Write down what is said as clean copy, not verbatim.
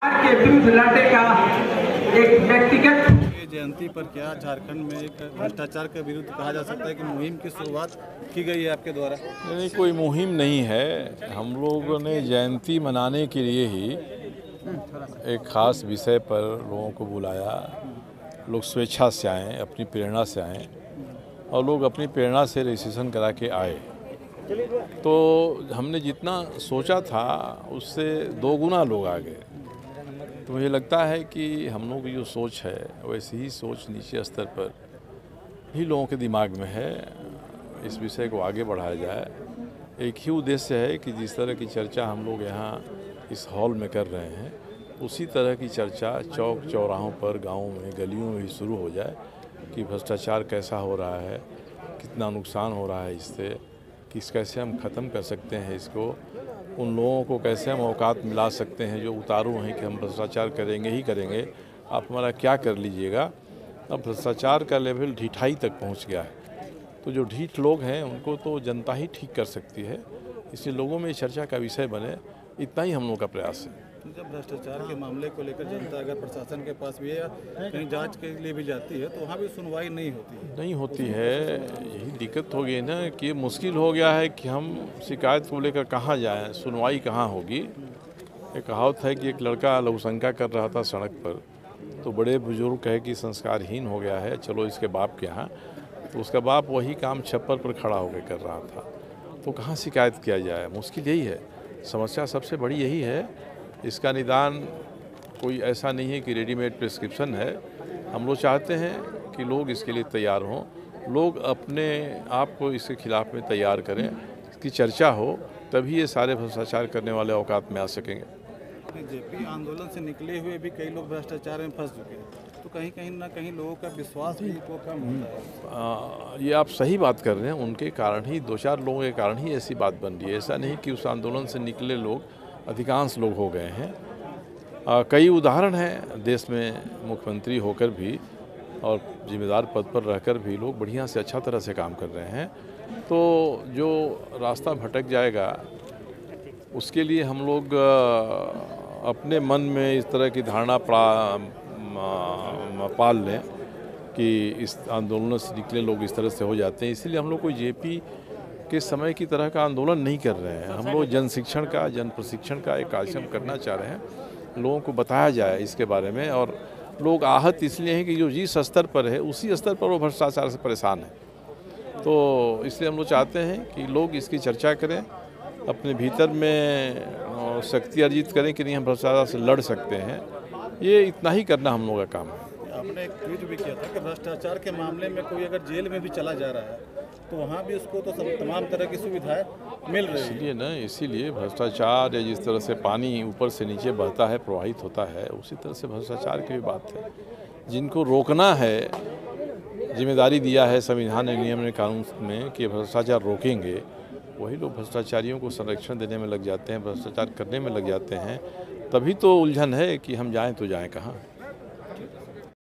के विरुद्ध लड़ने का एक व्यक्तिगत जयंती पर क्या झारखंड में एक भ्रष्टाचार के विरुद्ध कहा जा सकता है कि मुहिम की शुरुआत की गई है आपके द्वारा? नहीं, कोई मुहिम नहीं है। हम लोगों ने जयंती मनाने के लिए ही एक ख़ास विषय पर लोगों को बुलाया। लोग स्वेच्छा से आएँ, अपनी प्रेरणा से आएँ और लोग अपनी प्रेरणा से रजिस्ट्रेशन करा के आए। तो हमने जितना सोचा था उससे 2 गुना लोग आ गए। तो मुझे लगता है कि हम लोग की जो सोच है वैसी ही सोच नीचे स्तर पर ही लोगों के दिमाग में है। इस विषय को आगे बढ़ाया जाए। एक ही उद्देश्य है कि जिस तरह की चर्चा हम लोग यहाँ इस हॉल में कर रहे हैं उसी तरह की चर्चा चौक चौराहों पर, गाँवों में, गलियों में भी शुरू हो जाए कि भ्रष्टाचार कैसा हो रहा है, कितना नुकसान हो रहा है इससे, किस कैसे हम ख़त्म कर सकते हैं इसको, उन लोगों को कैसे हम औकात मिला सकते हैं जो उतारू हैं कि हम भ्रष्टाचार करेंगे ही करेंगे, आप हमारा क्या कर लीजिएगा। अब भ्रष्टाचार का लेवल ढिठाई तक पहुंच गया है। तो जो ढीठ लोग हैं उनको तो जनता ही ठीक कर सकती है। इसलिए लोगों में चर्चा का विषय बने, इतना ही हम लोग का प्रयास है। जब भ्रष्टाचार के मामले को लेकर जनता अगर प्रशासन के पास भी है या कहीं जांच के लिए भी जाती है तो वहाँ भी सुनवाई नहीं होती है। यही दिक्कत हो गई ना कि मुश्किल हो गया है कि हम शिकायत को लेकर कहाँ जाएं, सुनवाई कहाँ होगी। एक कहावत है कि एक लड़का लघुशंका कर रहा था सड़क पर, तो बड़े बुजुर्ग कहे कि संस्कारहीन हो गया है, चलो इसके बाप के यहाँ। तो उसका बाप वही काम छप्पर पर खड़ा होकर कर रहा था। तो कहाँ शिकायत किया जाए, मुश्किल यही है। समस्या सबसे बड़ी यही है। इसका निदान कोई ऐसा नहीं है कि रेडीमेड प्रिस्क्रिप्शन है। हम लोग चाहते हैं कि लोग इसके लिए तैयार हों, लोग अपने आप को इसके खिलाफ में तैयार करें, इसकी चर्चा हो, तभी ये सारे भ्रष्टाचार करने वाले औकात में आ सकेंगे। जेपी आंदोलन से निकले हुए भी कई लोग भ्रष्टाचार में फंस चुके हैं, तो कहीं ना कहीं लोगों का विश्वास भी को कम होता है। ये आप सही बात कर रहे हैं। उनके कारण ही, 2-4 लोगों के कारण ही ऐसी बात बन रही है। ऐसा नहीं कि उस आंदोलन से निकले लोग अधिकांश लोग हो गए हैं। कई उदाहरण हैं देश में, मुख्यमंत्री होकर भी और जिम्मेदार पद पर रहकर भी लोग बढ़िया से अच्छा तरह से काम कर रहे हैं। तो जो रास्ता भटक जाएगा उसके लिए हम लोग अपने मन में इस तरह की धारणा पाल लें कि इस आंदोलन से निकले लोग इस तरह से हो जाते हैं। इसीलिए हम लोग कोई जेपी के समय की तरह का आंदोलन नहीं कर रहे हैं। हम लोग जन शिक्षण का, जन प्रशिक्षण का एक कार्यक्रम करना चाह रहे हैं। लोगों को बताया जाए इसके बारे में। और लोग आहत इसलिए हैं कि जो जिस स्तर पर है उसी स्तर पर वो भ्रष्टाचार से परेशान है। तो इसलिए हम लोग चाहते हैं कि लोग इसकी चर्चा करें, अपने भीतर में शक्ति अर्जित करें कि नहीं हम भ्रष्टाचार से लड़ सकते हैं। ये इतना ही करना हम लोग का काम है। आपने एक ट्वीट भी किया था कि भ्रष्टाचार के मामले में कोई अगर जेल में भी चला जा रहा है तो वहाँ भी उसको तो तमाम तरह की सुविधाएं मिल रही है। इसीलिए भ्रष्टाचार, या जिस तरह से पानी ऊपर से नीचे बहता है, प्रवाहित होता है, उसी तरह से भ्रष्टाचार की भी बात है। जिनको रोकना है, जिम्मेदारी दिया है संविधान ने, नियम ने, कानून में कि भ्रष्टाचार रोकेंगे, वही लोग भ्रष्टाचारियों को संरक्षण देने में लग जाते हैं, भ्रष्टाचार करने में लग जाते हैं। तभी तो उलझन है कि हम जाएं तो जाएं कहाँ।